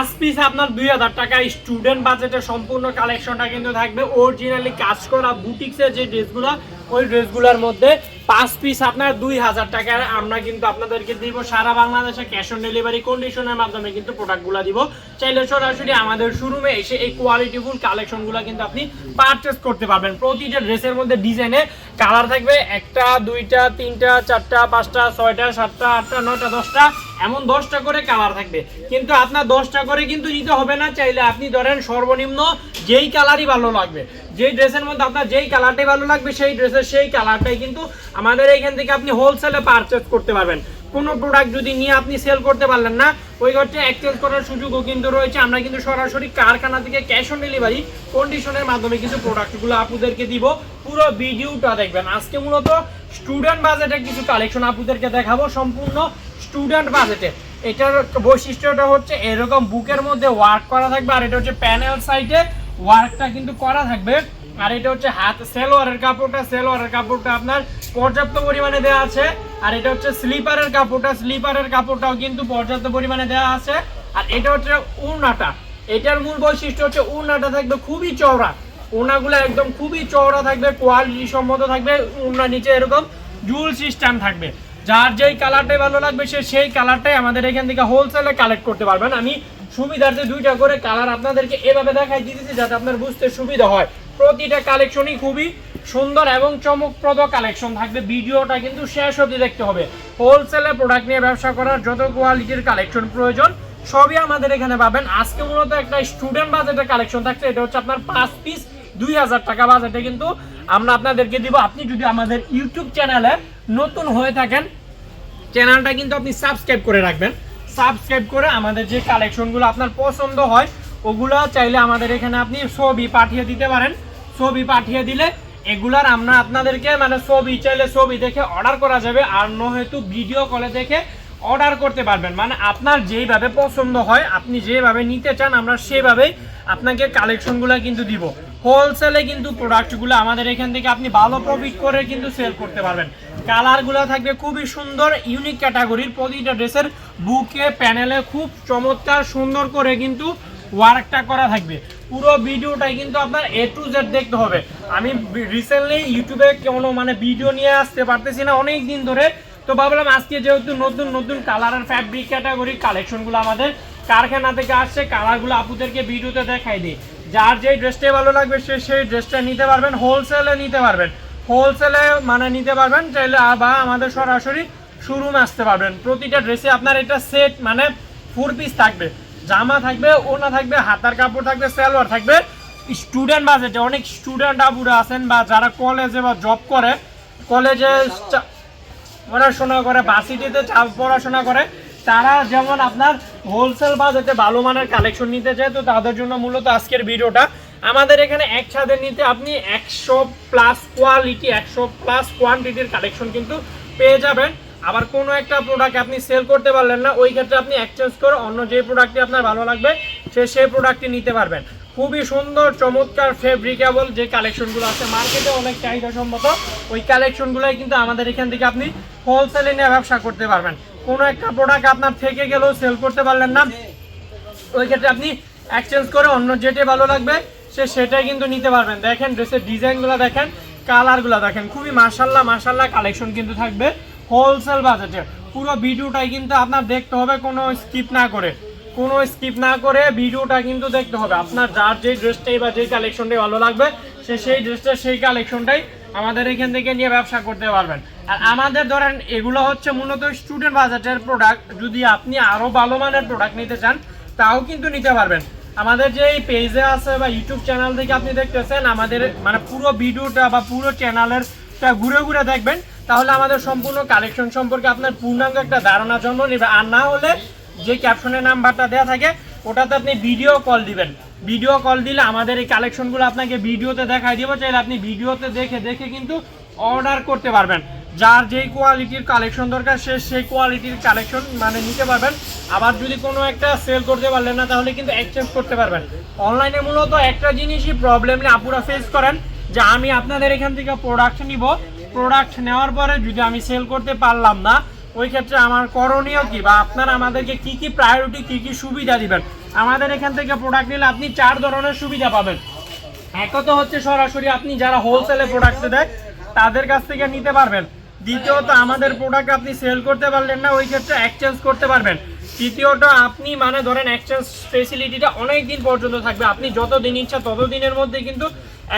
5 piece আপনার 2000 টাকা student বাজেটে সম্পূর্ণ কালেকশনটা কিন্তু থাকবে অরিজিনালি কাজ করা বুটিক্সের যে ড্রেসগুলো ওই ড্রেসগুলোর মধ্যে 5 পিস আপনার 2000 টাকায় আমরা কিন্তু আপনাদেরকে দিব সারা বাংলাদেশে ক্যাশ অন ডেলিভারি কন্ডিশনের মাধ্যমে কিন্তু প্রোডাক্টগুলো দিব। চাইলে সরাসরি আমাদের শোরুমে এসে এই কোয়ালিটিফুল কালেকশনগুলো কিন্তু আপনি পারচেজ করতে পারবেন। প্রতিটা ড্রেসের মধ্যে ডিজাইনে কালার থাকবে 1টা 2টা 3টা 4টা 5টা 6টা 7টা 8টা 9টা 10টা এমন 10টা করে কালার থাকবে, কিন্তু আপনার 10টা করে কিন্তু নিতে হবে না। চাইলে আপনি ধরেন সর্বনিম্ন যেই কালারই ভালো লাগবে, যেই ড্রেসের মধ্যে আপনার যেই কালারটাই ভালো লাগবে সেই ড্রেসের সেই কালারটাই কিন্তু আমাদের এইখান থেকে আপনি হোলসেলে পারচেজ করতে পারবেন। কোনো প্রোডাক্ট যদি নিয়ে আপনি সেল করতে পারলেন না ওই ঘরটা এক্সচেঞ্জ করার সুযোগও কিন্তু রয়েছে। আমরা কিন্তু সরাসরি কারখানা থেকে ক্যাশ অন ডেলিভারি কন্ডিশনের মাধ্যমে কিন্তু প্রোডাক্টগুলো আপুদেরকে দিব। পুরো ভিডিওটা দেখবেন। আজকে মূলত স্টুডেন্ট বাজেটে কিছু কালেকশন আপুদেরকে দেখাবো সম্পূর্ণ স্টুডেন্ট বাজেটে। এটার বৈশিষ্ট্যটা হচ্ছে এরকম বুকের মধ্যে ওয়ার্ক করা থাকবে, আর এটা হচ্ছে প্যানেল সাইডে ওয়ার্কটা কিন্তু করা থাকবে। আর এটা হচ্ছে হাত সেলোয়ারের কাপড়টা আপনার পর্যাপ্ত পরিমাণে দেওয়া আছে। আর এটা হচ্ছে স্লিপারের কাপড়টাও কিন্তু পর্যাপ্ত পরিমাণে দেওয়া আছে। আর এটা হচ্ছে ওড়নাটা, এটার মূল বৈশিষ্ট্য হচ্ছে ওড়নাটা থাকবে খুবই চওড়া, ওড়নাগুলো একদম খুবই চওড়া থাকবে, কোয়ালিটি সম্মত থাকবে। ওড়নার নিচে এরকম জুল সিস্টেম থাকবে। যার যেই কালারটাই ভালো লাগবে সে সেই কালারটাই আমাদের এখান থেকে হোলসেলে কালেক্ট করতে পারবেন। আমি সুবিধার্থে 2টা করে কালার আপনাদেরকে এভাবে দেখাই দিতেছি যাতে আপনার বুঝতে সুবিধা হয়। প্রতিটা কালেকশনই খুবই সুন্দর এবং চমকপ্রদ কালেকশন থাকবে। ভিডিওটা কিন্তু শেষ অবধি দেখতে হবে। হোলসেলে প্রোডাক্ট নিয়ে ব্যবসা করার যত কোয়ালিটির কালেকশন প্রয়োজন সবই আমাদের এখানে পাবেন। আজকে মূলত একটা স্টুডেন্ট বাজেটের কালেকশন থাকছে, এটা হচ্ছে আপনার 5 পিস 2000 টাকা বাজেটে কিন্তু আমরা আপনাদেরকে দিব। আপনি যদি আমাদের ইউটিউব চ্যানেলে নতুন হয়ে থাকেন চ্যানেলটা কিন্তু আপনি সাবস্ক্রাইব করে রাখবেন। সাবস্ক্রাইব করে আমাদের যে কালেকশনগুলো আপনার পছন্দ হয় ওগুলো চাইলে আমাদের এখানে আপনি ছবি পাঠিয়ে দিতে পারেন। ছবি পাঠিয়ে দিলে এগুলার আমরা আপনাদেরকে ছবি চাইলে ছবি দেখে অর্ডার করা যাবে, আর নয়তো ভিডিও কলে দেখে অর্ডার করতে পারবেন। আপনার যেইভাবে পছন্দ হয় আপনি যেভাবে নিতে চান আমরা সেভাবেই আপনাকে কালেকশনগুলো কিন্তু দিব। হোলসেলে কিন্তু প্রোডাক্টগুলো আমাদের এখান থেকে আপনি ভালো প্রফিট করে কিন্তু সেল করতে পারবেন। কালারগুলো থাকবে খুবই সুন্দর ইউনিক ক্যাটাগরির। প্রতিটা ড্রেসের বুকে প্যানেলে খুব চমৎকার সুন্দর করে কিন্তু ওয়ার্কটা করা থাকবে। পুরো ভিডিওটাই কিন্তু আপনার A to Z দেখতে হবে। আমি রিসেন্টলি ইউটিউবে কোনো ভিডিও নিয়ে আসতে পারতেছি না অনেক দিন ধরে, তো ভাবলাম আজকে যেহেতু নতুন নতুন কালার আর ফ্যাব্রিক ক্যাটাগরির কালেকশনগুলো আমাদের কারখানা থেকে আসছে, কালারগুলো আপুদেরকে ভিডিওতে দেখাই দিই। যার যেই ড্রেসটাই ভালো লাগবে সে সেই ড্রেসটা নিতে পারবেন, হোলসেলে নিতে পারবেন। হোলসেলে নিতে পারবেন চাইলে, বা আমাদের সরাসরি শোরুমে আসতে পারবেন। প্রতিটা ড্রেসে আপনার এটা সেট 4 পিস থাকবে, জামা থাকবে, ওড়না থাকবে, হাতার কাপড় থাকবে, সালোয়ার থাকবে। স্টুডেন্ট বাজেটে অনেক স্টুডেন্ট আপুরা আছেন বা যারা কলেজে বা জব করে, কলেজে পড়াশোনা করে, ভার্সিটিতে পড়াশোনা করে, তারা যেমন আপনার হোলসেল বাজেটে ভালো মানের কালেকশন নিতে চায়, তো তাদের জন্য মূলত আজকের ভিডিওটা। আমাদের এখানে একসাথে নিতে আপনি 100+ কোয়ালিটি 100+ কোয়ান্টিটির কালেকশন কিন্তু পেয়ে যাবেন। আবার কোনো একটা প্রোডাক্ট আপনি সেল করতে পারলেন না, ওই ক্ষেত্রে আপনি এক্সচেঞ্জ করে অন্য যে প্রোডাক্টটি আপনার ভালো লাগবে সেই প্রোডাক্টটি নিতে পারবেন। খুবই সুন্দর চমৎকার ফেব্রিকেবল যে কালেকশনগুলো আছে মার্কেটে অনেক চাহিদা সম্মত, ওই কালেকশনগুলোই কিন্তু আমাদের এখান থেকে আপনি হোলসেলে নিয়ে ব্যবসা করতে পারবেন। কোনো একটা প্রোডাক্ট আপনার থেকে গেলেও সেল করতে পারলেন না, ওই ক্ষেত্রে আপনি এক্সচেঞ্জ করে অন্য যেটা ভালো লাগবে সেটাই কিন্তু নিতে পারবেন। দেখেন ড্রেসের ডিজাইনগুলো দেখেন, কালারগুলো দেখেন, খুবই মাশাল্লাহ কালেকশন কিন্তু থাকবে হোলসেল বাজেটে। পুরো ভিডিওটাই কিন্তু আপনার দেখতে হবে, কোনো স্কিপ না করে ভিডিওটা কিন্তু দেখতে হবে। আপনার যার যেই ড্রেসটাই বা যেই কালেকশনটাই ভালো লাগবে সেই ড্রেসটা সেই কালেকশনটাই আমাদের এখান থেকে নিয়ে ব্যবসা করতে পারবেন। আর আমাদের ধরেন এগুলো হচ্ছে মূলত স্টুডেন্ট বাজেটের প্রোডাক্ট। যদি আপনি আরও ভালো মানের প্রোডাক্ট নিতে চান তাও কিন্তু নিতে পারবেন। আমাদের যে এই পেজে আছে বা ইউটিউব চ্যানেল থেকে আপনি দেখতেছেন, আমাদের পুরো ভিডিওটা বা পুরো চ্যানেলের ঘুরে দেখবেন, তাহলে আমাদের সম্পূর্ণ কালেকশন সম্পর্কে আপনার পূর্ণাঙ্গ একটা ধারণা জন্ম নেবে। আর না হলে যে ক্যাপশনের নাম্বারটা দেওয়া থাকে ওটাতে আপনি ভিডিও কল দিবেন। ভিডিও কল দিলে আমাদের এই কালেকশনগুলো আপনাকে ভিডিওতে দেখাই দিব, চাইলে আপনি ভিডিওতে দেখে কিন্তু অর্ডার করতে পারবেন। যার যেই কোয়ালিটির কালেকশন দরকার সেই কোয়ালিটির কালেকশন নিতে পারবেন। আবার যদি কোনো একটা সেল করতে পারলেন না তাহলে কিন্তু এক্সচেঞ্জ করতে পারবেন। অনলাইনে মূলত একটা জিনিসই প্রবলেম আপুরা ফেস করেন, যে আমি আপনাদের এখান থেকে প্রোডাক্ট নিব, প্রোডাক্ট নেওয়ার পরে যদি আমি সেল করতে পারলাম না ওই ক্ষেত্রে আমার করণীয় কি বা আপনারা আমাদেরকে কি কি প্রায়োরিটি কি কি সুবিধা দিবেন। আমাদের এখান থেকে প্রোডাক্ট নিলে আপনি 4 ধরনের সুবিধা পাবেন। একত হচ্ছে সরাসরি আপনি যারা হোলসেলে প্রোডাক্ট দেয় তাদের কাছ থেকে নিতে পারবেন। দ্বিতীয়ত আমাদের প্রোডাক্ট আপনি সেল করতে পারলেন না, ওই ক্ষেত্রে এক্সচেঞ্জ করতে পারবেন। তৃতীয়ত আপনি মানে ধরেন এক্সচেঞ্জ ফেসিলিটিটা অনেক দিন পর্যন্ত থাকবে, আপনি যত দিন ইচ্ছা তত দিনের মধ্যে কিন্তু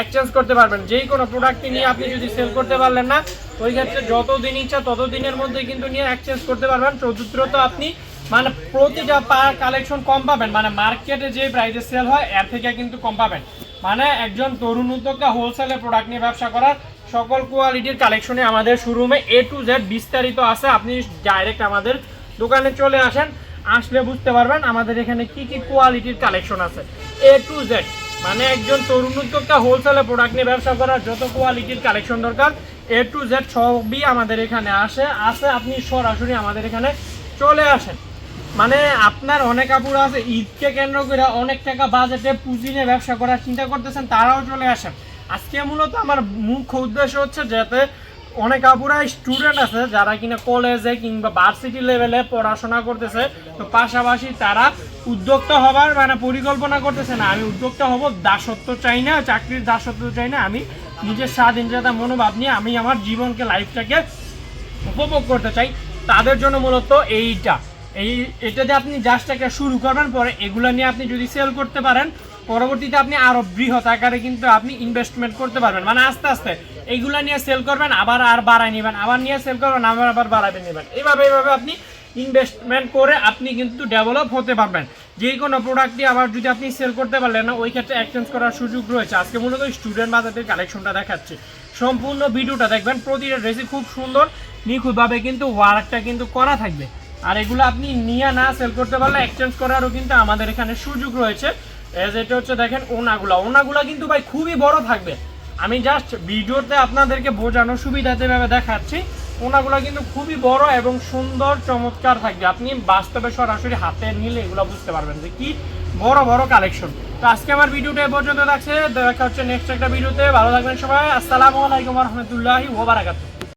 এক্সচেঞ্জ করতে পারবেন। যেই কোনো প্রোডাক্ট নিয়ে আপনি যদি সেল করতে পারলেন না, ওই ক্ষেত্রে যত দিন ইচ্ছা তত দিনের মধ্যে কিন্তু নিয়ে এক্সচেঞ্জ করতে পারবেন। চতুর্থত আপনি মানে প্রতিটা কালেকশন কম পাবেন, মানে মার্কেটে যে প্রাইসে সেল হয় এর থেকে কিন্তু কম পাবেন। মানে একজন তরুণ উদ্যোক্তা হোলসেলে প্রোডাক্ট নিয়ে ব্যবসা করার সকল কোয়ালিটির কালেকশনে আমাদের শোরুমে A to Z বিস্তারিত আছে। আপনি ডাইরেক্ট আমাদের দোকানে চলে আসেন, আসলে বুঝতে পারবেন আমাদের এখানে কি কি কোয়ালিটির কালেকশন আছে। A to Z মানে একজন তরুণ উদ্যোক্তা হোলসেলে প্রোডাক্ট নিয়ে ব্যবসা করার যত কোয়ালিটির কালেকশন দরকার A to Z সবই আমাদের এখানে আছে। আপনি সরাসরি আমাদের এখানে চলে আসেন। মানে আপনার অনেক আপুরা আছে ঈদকে কেন্দ্র করে অনেক টাকা বাজেটে পুঁজি নিয়ে ব্যবসা করার চিন্তা করতেছেন, তারাও চলে আসেন। আজকে মূলত আমার মুখ্য উদ্দেশ্য হচ্ছে যাতে অনেক আপুরা স্টুডেন্ট আছে যারা কিনা কলেজে কিংবা ভার্সিটি লেভেলে পড়াশোনা করতেছে, তো পাশাপাশি তারা উদ্যোক্তা হবার মানে পরিকল্পনা করতেছে না। আমি উদ্যোক্তা হব, দাসত্ব চাই না, চাকরির দাসত্ব চাই না, আমি নিজের স্বাধীনতা মনোভাব নিয়ে আমি আমার জীবনকে লাইফটাকে উপভোগ করতে চাই। তাদের জন্য মূলত এটাতে আপনি জাস্ট একটা শুরু করবেন, পরে এগুলো নিয়ে আপনি যদি সেল করতে পারেন পরবর্তীতে আপনি আরো বৃহৎ আকারে কিন্তু আপনি ইনভেস্টমেন্ট করতে পারবেন। মানে আস্তে আস্তে এইগুলা নিয়ে সেল করবেন, আবার বাড়ায় নেবেন, আবার নিয়ে সেল করবেন, আবার বাড়াবে নেবেন। এইভাবে আপনি ইনভেস্টমেন্ট করে আপনি কিন্তু ডেভেলপ হতে পারবেন। যে কোনো প্রোডাক্টটি আবার যদি আপনি সেল করতে পারলেন না, ওই ক্ষেত্রে এক্সচেঞ্জ করার সুযোগ রয়েছে। আজকে মূলত স্টুডেন্ট বাজারের কালেকশনটা দেখাচ্ছি, সম্পূর্ণ ভিডিওটা দেখবেন। প্রতিটা ড্রেসই খুব সুন্দর নিখুঁতভাবে কিন্তু ওয়ার্কটা কিন্তু করা থাকবে। আর এগুলো আপনি নিয়ে না সেল করতে পারলে এক্সচেঞ্জ করারও কিন্তু আমাদের এখানে সুযোগ রয়েছে। এটা হচ্ছে দেখেন ওনাগুলা কিন্তু ভাই খুবই বড় থাকবে। আমি জাস্ট ভিডিওতে আপনাদেরকে বোঝানোর সুবিধাতে ভাবে দেখাচ্ছি। ওনাগুলা কিন্তু খুবই বড় এবং সুন্দর চমৎকার থাকবে। আপনি বাস্তবে সরাসরি হাতে নিলে এগুলো বুঝতে পারবেন যে কি বড় বড় কালেকশন। তো আজকে আমার ভিডিওটা এ পর্যন্ত থাকছে, দেখা হচ্ছে নেক্সট একটা ভিডিওতে। ভালো থাকবেন সবাই। আসসালামু আলাইকুম ওয়া রাহমাতুল্লাহি ওয়া বারাকাতুহু।